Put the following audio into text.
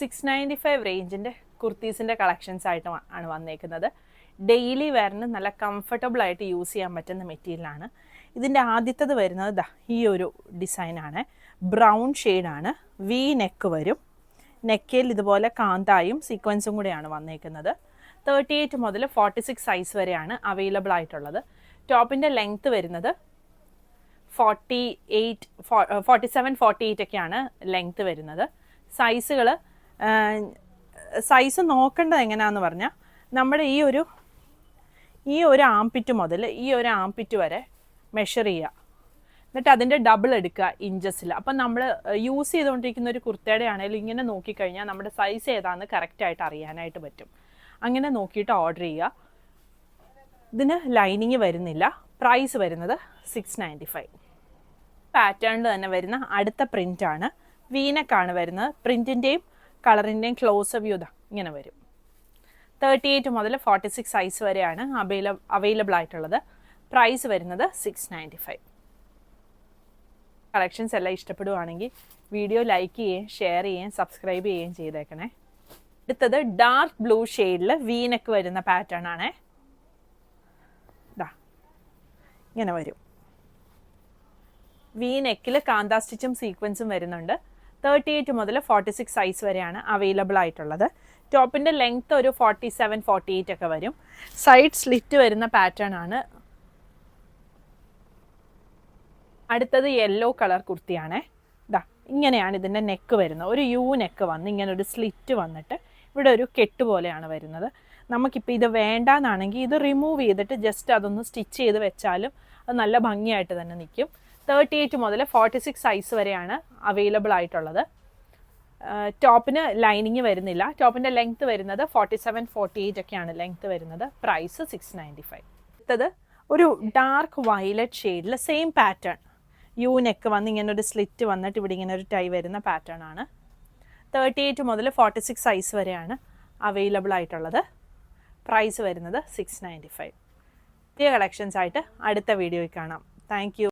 695 റേഞ്ചിൻ്റെ കുർത്തീസിൻ്റെ collections ആയിട്ട് ആണ് വന്നേക്കുന്നത്. ഡെയിലി വെയറിന് നല്ല കംഫർട്ടബിൾ ആയിട്ട് യൂസ് ചെയ്യാൻ പറ്റുന്ന മെറ്റീരിയലാണ്. ഇതിൻ്റെ ആദ്യത്തത് വരുന്നത് ഈ ഒരു ഡിസൈനാണ്. ബ്രൗൺ ഷെയ്ഡാണ്. വി നെക്ക് വരും. നെക്കിൽ ഇതുപോലെ കാന്തായും സീക്വൻസും കൂടെയാണ് വന്നേക്കുന്നത്. 38 മുതൽ 46 സൈസ് വരെയാണ് അവൈലബിൾ ആയിട്ടുള്ളത്. ടോപ്പിൻ്റെ ലെങ്ത്ത് വരുന്നത് 47, 48 ഒക്കെയാണ് ലെങ്ത്ത് വരുന്നത്. സൈസ് നോക്കേണ്ടത് എങ്ങനെയാണെന്ന് പറഞ്ഞാൽ നമ്മുടെ ഈ ഒരു ആംപിറ്റ് മുതൽ ഈ ഒരു ആംപിറ്റ് വരെ മെഷർ ചെയ്യുക. എന്നിട്ട് അതിൻ്റെ ഡബിൾ എടുക്കുക ഇഞ്ചസിൽ. അപ്പം നമ്മൾ യൂസ് ചെയ്തുകൊണ്ടിരിക്കുന്ന ഒരു കുർത്തയുടെ ആണെങ്കിലും ഇങ്ങനെ നോക്കിക്കഴിഞ്ഞാൽ നമ്മുടെ സൈസ് ഏതാണെന്ന് കറക്റ്റായിട്ട് അറിയാനായിട്ട് പറ്റും. അങ്ങനെ നോക്കിയിട്ട് ഓർഡർ ചെയ്യുക. ഇതിന് ലൈനിങ് വരുന്നില്ല. പ്രൈസ് വരുന്നത് 695. പാറ്റേണിൽ തന്നെ വരുന്ന അടുത്ത പ്രിൻ്റാണ്. വീനക്കാണ് വരുന്നത്. പ്രിൻറ്റിൻ്റെയും കളറിൻ്റെയും ക്ലോസ് വ്യൂ ഇങ്ങനെ വരും. 38 മുതൽ 46 സൈസ് വരെയാണ് അവൈലബിൾ ആയിട്ടുള്ളത്. പ്രൈസ് വരുന്നത് 695. കളക്ഷൻസ് എല്ലാം ഇഷ്ടപ്പെടുവാണെങ്കിൽ വീഡിയോ ലൈക്ക് ചെയ്യുകയും ഷെയർ ചെയ്യുകയും സബ്സ്ക്രൈബ് ചെയ്യുകയും ചെയ്തേക്കണേ. അടുത്തത് ഡാർക്ക് ബ്ലൂ ഷെയ്ഡിൽ വീനക്ക് വരുന്ന പാറ്റേൺ ആണേ. ഇങ്ങനെ വരും. വി നെക്കിൽ കാന്താ സ്റ്റിച്ചും സീക്വൻസും വരുന്നുണ്ട്. 38 മുതൽ 46 സൈസ് വരെയാണ് അവൈലബിൾ ആയിട്ടുള്ളത്. ടോപ്പിൻ്റെ ലെങ്ത്ത് ഒരു 47, 48 ഒക്കെ വരും. സൈഡ് സ്ലിറ്റ് വരുന്ന പാറ്റേൺ ആണ്. അടുത്തത് യെല്ലോ കളർ കുർത്തിയാണേ. ഇങ്ങനെയാണ് ഇതിൻ്റെ നെക്ക് വരുന്നത്. ഒരു യു നെക്ക് വന്ന് ഇങ്ങനെ ഒരു സ്ലിറ്റ് വന്നിട്ട് ഇവിടെ ഒരു കെട്ട് പോലെയാണ് വരുന്നത്. നമുക്കിപ്പോൾ ഇത് വേണ്ടാന്നാണെങ്കിൽ ഇത് റിമൂവ് ചെയ്തിട്ട് ജസ്റ്റ് അതൊന്ന് സ്റ്റിച്ച് ചെയ്ത് വെച്ചാലും അത് നല്ല ഭംഗിയായിട്ട് തന്നെ നിൽക്കും. 38 മുതൽ 46 സൈസ് വരെയാണ് അവൈലബിൾ ആയിട്ടുള്ളത്. ടോപ്പിന് ലൈനിങ് വരുന്നില്ല. ടോപ്പിൻ്റെ ലെങ്ത്ത് വരുന്നത് 47, 48 ഒക്കെയാണ് ലെങ്ത്ത് വരുന്നത്. പ്രൈസ് 695. അടുത്തത് ഒരു ഡാർക്ക് വയലറ്റ് ഷെയ്ഡിൽ സെയിം പാറ്റേൺ. യു നെക്ക് വന്ന് ഇങ്ങനെ ഒരു സ്ലിറ്റ് വന്നിട്ട് ഇവിടെ ഇങ്ങനെ ഒരു ടൈ വരുന്ന പാറ്റേൺ ആണ്. 38 മുതൽ 46 സൈസ് വരെയാണ് അവൈലബിൾ ആയിട്ടുള്ളത്. പ്രൈസ് വരുന്നത് 695. പുതിയ കളക്ഷൻസ് ആയിട്ട് അടുത്ത വീഡിയോയിൽ കാണാം. Thank you.